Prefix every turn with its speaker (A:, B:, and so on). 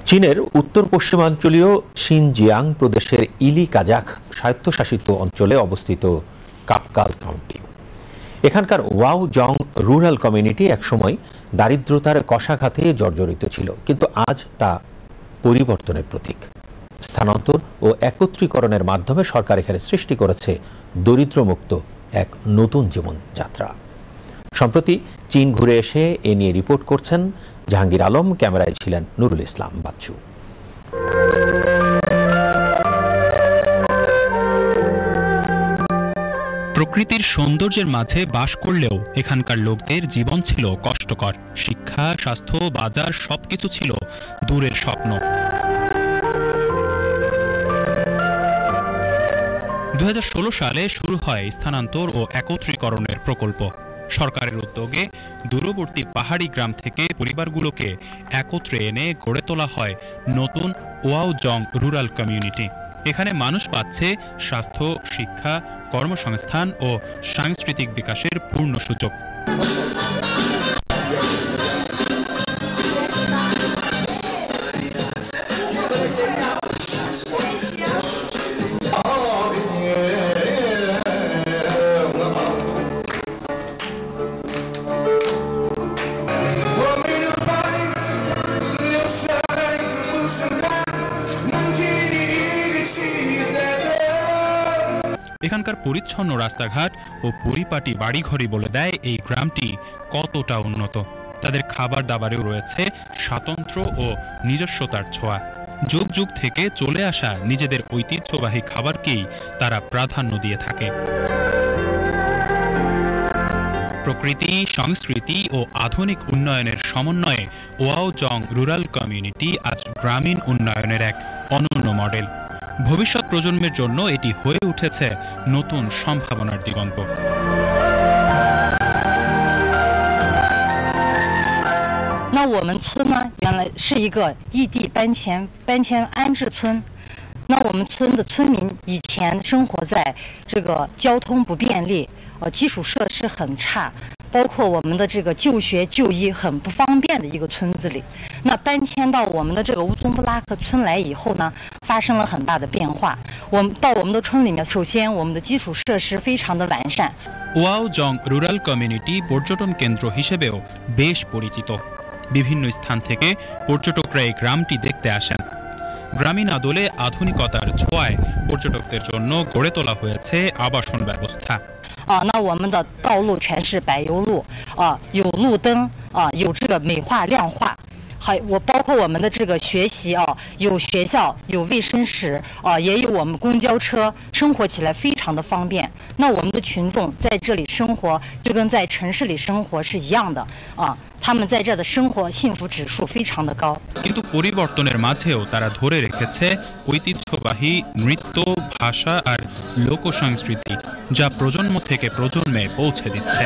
A: চীনের উত্তর পশ্চিমাঞ্চলীয় শিনজিয়াং প্রদেশের ইলি কাজাখ স্বায়ত্তশাসিত অঞ্চলে অবস্থিত কাপকাল কাউন্টি। এখানকার ওয়াও জং রুরাল কমিউনিটি একসময় দারিদ্রতার কষাঘাতে জর্জরিত ছিল, কিন্তু আজ তা পরিবর্তনের প্রতীক। স্থানান্তর ও একত্রীকরণের মাধ্যমে সরকার এখানে সৃষ্টি করেছে দরিদ্রমুক্ত এক নতুন জীবনযাত্রা। সম্প্রতি চীন ঘুরে এসে এ নিয়ে রিপোর্ট করছেন জাহাঙ্গীর আলম, ক্যামেরায় ছিলেন নুরুল ইসলাম বাচ্চু।
B: প্রকৃতির সৌন্দর্যের মাঝে বাস করলেও এখানকার লোকদের জীবন ছিল কষ্টকর। শিক্ষা, স্বাস্থ্য, বাজার সবকিছু ছিল দূরের স্বপ্ন। 2016 সালে শুরু হয় স্থানান্তর ও একত্রীকরণের প্রকল্প। সরকারের উদ্যোগে দূরবর্তী পাহাড়ি গ্রাম থেকে পরিবারগুলোকে একত্রে এনে গড়ে তোলা হয় নতুন ওয়াও জং রুরাল কমিউনিটি। এখানে মানুষ পাচ্ছে স্বাস্থ্য, শিক্ষা, কর্মসংস্থান ও সাংস্কৃতিক বিকাশের পূর্ণ সুযোগ। এখানকার পরিচ্ছন্ন রাস্তাঘাট ও পরিপাটি বাড়িঘরই বলে দেয় এই গ্রামটি কতটা উন্নত। তাদের খাবার দাবারেও রয়েছে স্বাতন্ত্র্য ও নিজস্বতার ছোঁয়া। যুগ যুগ থেকে চলে আসা নিজেদের ঐতিহ্যবাহী খাবারকেই তারা প্রাধান্য দিয়ে থাকে। প্রকৃতি, সংস্কৃতি ও আধুনিক উন্নয়নের সমন্বয়ে ওয়াও জং রুরাল কমিউনিটি আজ গ্রামীণ উন্নয়নের এক অনন্য মডেল। ভবিষ্যৎ প্রজন্মের জন্য এটি হয়ে উঠেছে নতুন সম্ভাবনার দিগন্ত।
C: 那我们村呢，原来是一个异地搬迁安置村。那我们村的村民以前生活在这个交通不便利，基础设施很差，包括我们的这个就学就医很不方便的一个村子里。那搬迁到我们的这个乌宗布拉克村来以后呢，发生了很大的变化。我们到我们的村里面，首先我们的基础设施非常的完善。
B: ওয়াও জং রুরাল কমিউনিটি পর্যটন কেন্দ্র হিসেবেও বেশ পরিচিত। বিভিন্ন স্থান থেকে পর্যটকরা এই গ্রামটি দেখতে আসেন। গ্রামীণ আদলে আধুনিকতার ছোঁয়ায় পর্যটকদের জন্য গড়ে তোলা হয়েছে আবাসন ব্যবস্থা।
C: 那我们的道路全是柏油路有路灯有这个美化亮化。我包括我们的这个学习有学校，有卫生室也有我们公交车，生活起来非常的方便。那我们的群众在这里生活，就跟在城市里生活是一样的他们在这的生活幸福指数非常的高。
B: কিন্তু পরিবর্তনের মাঝেও তারা ধরে রেখেছে ঐতিহ্যবাহী নৃত্য, ভাষা আর লোকসংস্কৃতি, যা প্রজন্ম থেকে প্রজন্মে পৌঁছে দিচ্ছে।